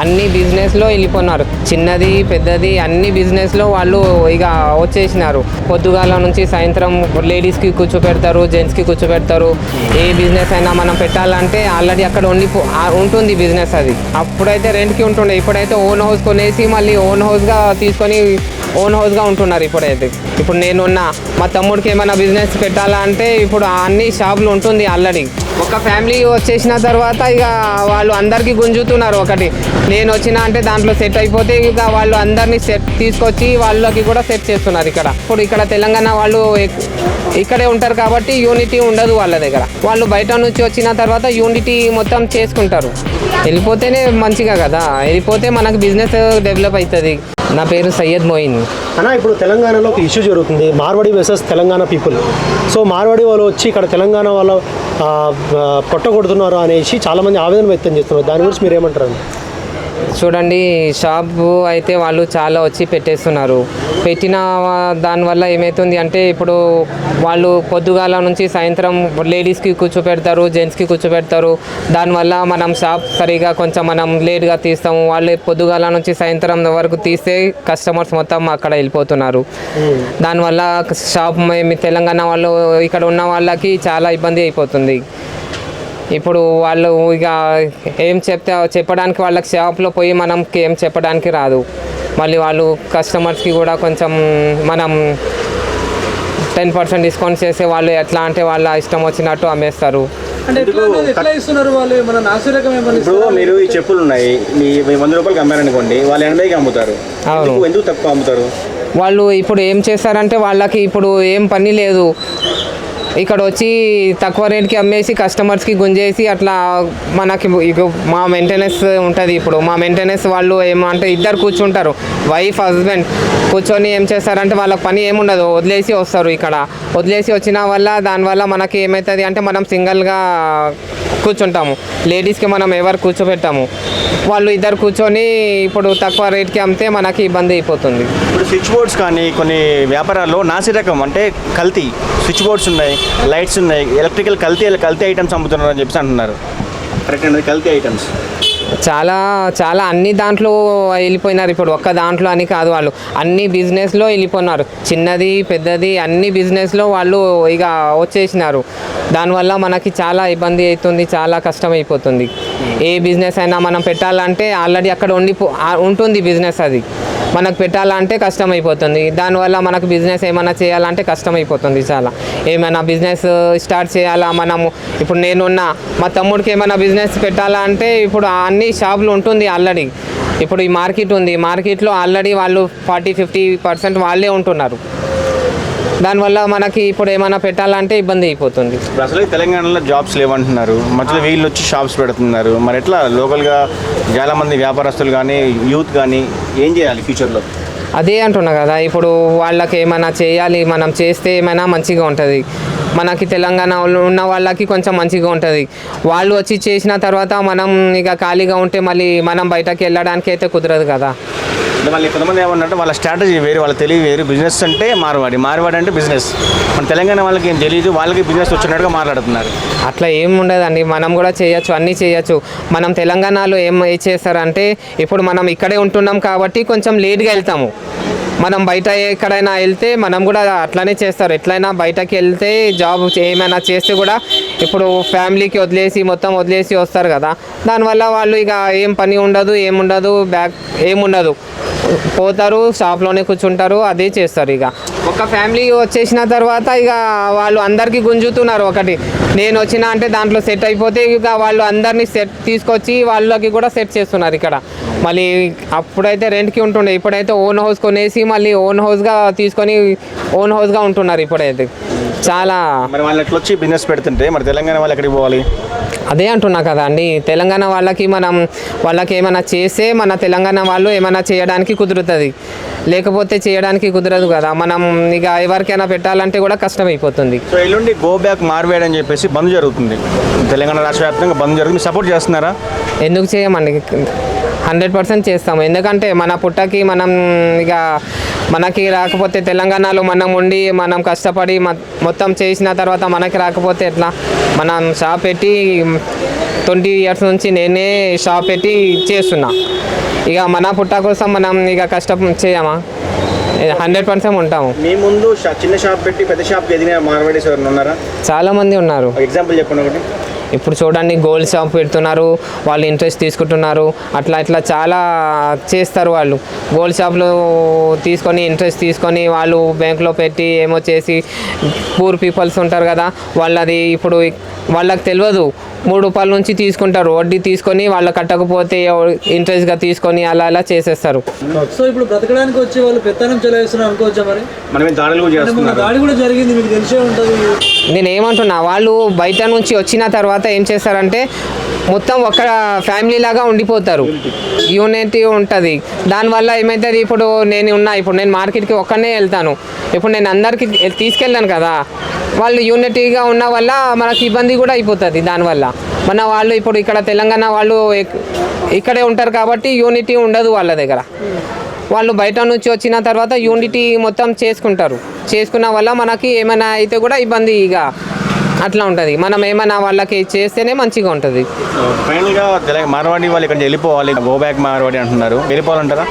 అన్ని బిజినెస్లో వెళ్ళిపోయినారు. చిన్నది పెద్దది అన్ని బిజినెస్లో వాళ్ళు ఇక వచ్చేసినారు. పొద్దుగాల నుంచి సాయంత్రం లేడీస్కి కూర్చోపెడతారు, జెంట్స్కి కూర్చోపెడతారు. ఏ బిజినెస్ అయినా మనం పెట్టాలంటే ఆల్రెడీ అక్కడ ఉంటుంది బిజినెస్. అది అప్పుడైతే రెంట్కి ఉంటుండే, ఇప్పుడైతే ఓన్ హౌస్ కొనేసి మళ్ళీ ఓన్ హౌస్గా తీసుకొని ఓన్ హౌస్గా ఉంటున్నారు. ఇప్పుడు నేనున్నా మా తమ్ముడికి ఏమైనా బిజినెస్ పెట్టాలంటే ఇప్పుడు అన్ని షాపులు ఉంటుంది ఆల్రెడీ. ఒక ఫ్యామిలీ వచ్చేసిన తర్వాత ఇక వాళ్ళు అందరికీ గుంజుతున్నారు. ఒకటి నేను వచ్చినా అంటే దాంట్లో సెట్ అయిపోతే ఇక వాళ్ళు అందరినీ సెట్ తీసుకొచ్చి వాళ్ళకి కూడా సెట్ చేస్తున్నారు. ఇప్పుడు ఇక్కడ తెలంగాణ వాళ్ళు ఇక్కడే ఉంటారు కాబట్టి యూనిటీ ఉండదు వాళ్ళ దగ్గర. వాళ్ళు బయట నుంచి వచ్చిన తర్వాత యూనిటీ మొత్తం చేసుకుంటారు. వెళ్ళిపోతేనే మంచిగా కదా, వెళ్ళిపోతే మనకు బిజినెస్ డెవలప్ అవుతుంది. నా పేరు సయ్యద్ మోయిన్ అన్న. ఇప్పుడు తెలంగాణలో ఒక ఇష్యూ జరుగుతుంది, Marwadi versus Telangana people. So Marwadi వాళ్ళు వచ్చి ఇక్కడ తెలంగాణ వాళ్ళు కొట్టగొడుతున్నారు అనేసి చాలామంది ఆవేదన వ్యక్తం చేస్తున్నారు. దాని గురించి మీరు ఏమంటారు? చూడండి, షాపు అయితే వాళ్ళు చాలా వచ్చి పెట్టేస్తున్నారు. పెట్టిన దానివల్ల ఏమవుతుంది అంటే ఇప్పుడు వాళ్ళు పొద్దుగాల నుంచి సాయంత్రం లేడీస్కి కూర్చోపెడతారు, జెంట్స్కి కూర్చోపెడతారు. దానివల్ల మనం షాప్ సరిగా కొంచెం మనం లేట్గా తీస్తాము. వాళ్ళు పొద్దుగాల నుంచి సాయంత్రం వరకు తీస్తే కస్టమర్స్ మొత్తం అక్కడ వెళ్ళిపోతున్నారు. దానివల్ల షాప్ తెలంగాణ వాళ్ళు ఇక్కడ ఉన్న వాళ్ళకి చాలా ఇబ్బంది అయిపోతుంది. ఇప్పుడు వాళ్ళు ఇక చెప్పడానికి వాళ్ళకి షాప్లో పోయి మనం ఏం చెప్పడానికి రాదు. మళ్ళీ వాళ్ళు కస్టమర్స్కి కూడా కొంచెం మనం 10% డిస్కౌంట్ చేసే వాళ్ళు ఎట్లా అంటే వాళ్ళ ఇష్టం వచ్చినట్టు అమ్మేస్తారు. ఇప్పుడు మీరు ఈ చెప్పులు ఉన్నాయి, మీ 100 రూపాయలకి అమ్మారనుకోండి, వాళ్ళు 80కి అమ్ముతారు. ఎందుకు తక్కువ అమ్ముతారు? వాళ్ళు ఇప్పుడు ఏం చేస్తారంటే వాళ్ళకి ఇప్పుడు ఏం పని లేదు, ఇక్కడ వచ్చి తక్కువ రేట్కి అమ్మేసి కస్టమర్స్కి గుంజేసి అట్లా మనకి మా మెయింటెనెన్స్ ఉంటుంది. ఇప్పుడు మా మెయింటెనెన్స్ వాళ్ళు ఏమంటే ఇద్దరు కూర్చుంటారు, వైఫ్ హస్బెండ్ కూర్చొని ఏం చేస్తారంటే వాళ్ళకి పని ఏముండదు, వదిలేసి వస్తారు. ఇక్కడ వదిలేసి వచ్చిన వల్ల దానివల్ల మనకి ఏమవుతుంది అంటే మనం సింగిల్గా కూర్చుంటాము, లేడీస్కి మనం ఎవరు కూర్చోబెట్టాము. వాళ్ళు ఇద్దరు కూర్చొని ఇప్పుడు తక్కువ రేట్కి అమ్మితే మనకి ఇబ్బంది అయిపోతుంది. ఇప్పుడు స్విచ్ బోర్డ్స్ కానీ కొన్ని వ్యాపారాల్లో నాసి రకం అంటే కల్తీ స్విచ్ బోర్డ్స్ ఉన్నాయి, లైట్స్ ఉన్నాయి, ఎలక్ట్రికల్ కల్తీ ఐటమ్స్ అమ్ముతున్నారు అని చెప్పి అంటున్నారు. కరెక్ట్ అండి, కల్తీ ఐటమ్స్ చాలా అన్ని దాంట్లో వెళ్ళిపోయినారు. ఇప్పుడు ఒక్క దాంట్లో అని కాదు, వాళ్ళు అన్ని బిజినెస్లో వెళ్ళిపోయినారు. చిన్నది పెద్దది అన్ని బిజినెస్లో వాళ్ళు ఇక వచ్చేసినారు. దానివల్ల మనకి చాలా ఇబ్బంది అవుతుంది, చాలా కష్టం అయిపోతుంది. ఏ బిజినెస్ అయినా మనం పెట్టాలంటే ఆల్రెడీ అక్కడ ఉంటుంది బిజినెస్. అది మనకు పెట్టాలంటే కష్టం అయిపోతుంది. దానివల్ల మనకు బిజినెస్ ఏమైనా చేయాలంటే కష్టం అయిపోతుంది. చాలా ఏమైనా బిజినెస్ స్టార్ట్ చేయాలా మనము, ఇప్పుడు నేనున్నా మా తమ్ముడికి ఏమైనా బిజినెస్ పెట్టాలంటే ఇప్పుడు అన్ని షాపులు ఉంటుంది ఆల్రెడీ. ఇప్పుడు ఈ మార్కెట్ ఉంది, మార్కెట్లో ఆల్రెడీ వాళ్ళు 40-50% వాళ్ళే ఉంటున్నారు. దానివల్ల మనకి ఇప్పుడు ఏమైనా పెట్టాలంటే ఇబ్బంది అయిపోతుంది. అసలు తెలంగాణలో జాబ్స్ లేవంటున్నారు, మధ్యలో వీళ్ళు వచ్చి షాప్స్ పెడుతున్నారు. మరి ఎట్లా లోకల్గా చాలామంది వ్యాపారస్తులు కానీ యూత్ కానీ ఏం చేయాలి ఫ్యూచర్లో? అదే అంటున్నా కదా, ఇప్పుడు వాళ్ళకి ఏమైనా చేయాలి, మనం చేస్తే ఏమైనా మంచిగా ఉంటుంది. మనకి తెలంగాణ ఉన్న వాళ్ళకి కొంచెం మంచిగా ఉంటుంది. వాళ్ళు వచ్చి చేసిన తర్వాత మనం ఇక ఖాళీగా ఉంటే మళ్ళీ మనం బయటకు వెళ్ళడానికి అయితే కుదరదు కదా. మళ్ళీ కొంతమంది ఏమన్నట్టు వాళ్ళ స్ట్రాటజీ వేరు, వాళ్ళ తెలివి వేరు. బిజినెస్ అంటే మార్వాడి అంటే బిజినెస్. మన తెలంగాణ వాళ్ళకి ఏం తెలియదు, వాళ్ళకి బిజినెస్ వచ్చినట్టుగా మాట్లాడుతున్నారు. అట్లా ఏం ఉండదండి, మనం కూడా చేయొచ్చు, అన్నీ చేయొచ్చు. మనం తెలంగాణలో ఏం చేస్తారంటే ఇప్పుడు మనం ఇక్కడే ఉంటున్నాం కాబట్టి కొంచెం లేట్గా వెళ్తాము. మనం బయట ఎక్కడైనా వెళ్తే మనం కూడా అట్లానే చేస్తారు. ఎట్లయినా బయటకి వెళ్తే జాబ్ ఏమైనా చేస్తే కూడా ఇప్పుడు ఫ్యామిలీకి మొత్తం వదిలేసి వస్తారు కదా. దానివల్ల వాళ్ళు ఇక ఏం పని ఉండదు, ఏముండదు, ఏముండదు, పోతారు షాప్లోనే కూర్చుంటారు, అదే చేస్తారు. ఇక ఒక ఫ్యామిలీ వచ్చేసిన తర్వాత ఇక వాళ్ళు అందరికీ గుంజుతున్నారు. ఒకటి నేను వచ్చినా అంటే దాంట్లో సెట్ అయిపోతే ఇక వాళ్ళు అందరినీ సెట్ తీసుకొచ్చి వాళ్ళకి కూడా సెట్ చేస్తున్నారు. ఇక్కడ మళ్ళీ అప్పుడైతే రెంట్కి ఉంటుండే, ఇప్పుడైతే ఓన్ హౌస్ కొనేసి మళ్ళీ ఓన్ హౌస్గా తీసుకొని ఓన్ హౌస్గా ఉంటున్నారు. ఇప్పుడైతే చాలా మరి వాళ్ళు ఎట్లా వచ్చి బిజినెస్ పెడుతుంటే మరి తెలంగాణ వాళ్ళు ఎక్కడికి పోవాలి? అదే అంటున్నా కదా అండి, తెలంగాణ వాళ్ళకి ఏమైనా చేస్తే మన తెలంగాణ వాళ్ళు ఏమైనా చేయడానికి కుదురుతుంది, లేకపోతే చేయడానికి కుదరదు కదా. మనం ఇక ఎవరికైనా పెట్టాలంటే కూడా కష్టం అయిపోతుంది. సో ఎల్లుండి గో బ్యాక్ మార్వేడ్ అని చెప్పేసి బంద్ జరుగుతుంది, తెలంగాణ రాష్ట్ర వ్యాప్తంగా బంద్ జరుగుతుంది. సపోర్ట్ చేస్తున్నారా? ఎందుకు చేయమండి, 100% చేస్తాము. ఎందుకంటే మన పుట్టకి మనం ఇక మనకి రాకపోతే తెలంగాణలో మనం ఉండి మనం కష్టపడి మొత్తం చేసిన తర్వాత మనకి రాకపోతే ఎట్లా? మనం షాప్ పెట్టి 20 years నుంచి నేనే షాప్ పెట్టి చేస్తున్నా. ఇక మన పుట్ట కోసం మనం ఇక కష్టం చేయమా, 100% ఉంటాము. మీ ముందు చిన్న షాప్ పెట్టి పెద్ద షాప్కి ఎదిగిన మార్వాడీస్ ఎవరైనా ఉన్నారా? చాలామంది ఉన్నారు. ఎగ్జాంపుల్ చెప్పండి ఒకటి. ఇప్పుడు చూడండి, గోల్డ్ షాప్ పెడుతున్నారు, వాళ్ళు ఇంట్రెస్ట్ తీసుకుంటున్నారు, అట్లా చాలా చేస్తారు. వాళ్ళు గోల్డ్ షాప్లో తీసుకొని ఇంట్రెస్ట్ తీసుకొని వాళ్ళు బ్యాంక్లో పెట్టి ఏమో చేసి పూర్ పీపుల్స్ ఉంటారు కదా, వాళ్ళది ఇప్పుడు వాళ్ళకి తెలియదు. 3 రూపాయల నుంచి తీసుకుంటారు, వడ్డీ తీసుకొని వాళ్ళు కట్టకపోతే ఇంట్రెస్ట్గా తీసుకొని అలా చేసేస్తారు. సో ఇప్పుడు బ్రతకడానికి వచ్చి వాళ్ళు పెత్తనం చెలాయిస్తున్నారు అనుకోవచ్చా? మరి మనమే దాడులు కూడా చేస్తున్నారు. దాడి కూడా జరిగింది, మీకు తెలిసే ఉంటుంది. నేను ఏమంటున్నా, వాళ్ళు బయట నుంచి వచ్చిన తర్వాత ఏం చేస్తారంటే మొత్తం ఒక ఫ్యామిలీ లాగా ఉండిపోతారు, యూనిటీ ఉంటుంది. దానివల్ల ఏమవుతుంది, ఇప్పుడు నేను మార్కెట్కి ఒక్కనే వెళ్తాను, ఇప్పుడు నేను అందరికీ తీసుకెళ్ళాను కదా, వాళ్ళు యూనిటీగా ఉన్న వల్ల మనకి ఇబ్బంది కూడా అయిపోతుంది. దానివల్ల మన వాళ్ళు ఇప్పుడు ఇక్కడ తెలంగాణ వాళ్ళు ఇక్కడే ఉంటారు కాబట్టి యూనిటీ ఉండదు వాళ్ళ దగ్గర. వాళ్ళు బయట నుంచి వచ్చిన తర్వాత యూనిటీ మొత్తం చేసుకున్న వల్ల మనకి ఏమైనా అయితే కూడా ఇబ్బంది ఇక అట్లా ఉంటుంది. మనం ఏమైనా వాళ్ళకి చేస్తేనే మంచిగా ఉంటుంది. ఫైనల్గా మార్వాడి వాళ్ళు ఇక్కడ వెళ్ళిపోవాలి, గో బ్యాక్ మార్వాడి అంటున్నారు, వెళ్ళిపోవాలంటారా?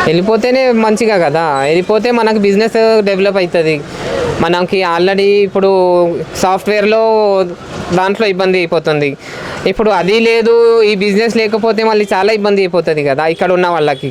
వెళ్ళిపోతేనే మంచిగా కదా, వెళ్ళిపోతే మనకు బిజినెస్ డెవలప్ అవుతుంది. మనకి ఆల్రెడీ ఇప్పుడు సాఫ్ట్వేర్లో దాంట్లో ఇబ్బంది అయిపోతుంది, ఇప్పుడు అది లేదు, ఈ బిజినెస్ లేకపోతే మళ్ళీ చాలా ఇబ్బంది అయిపోతుంది కదా ఇక్కడ ఉన్న వాళ్ళకి.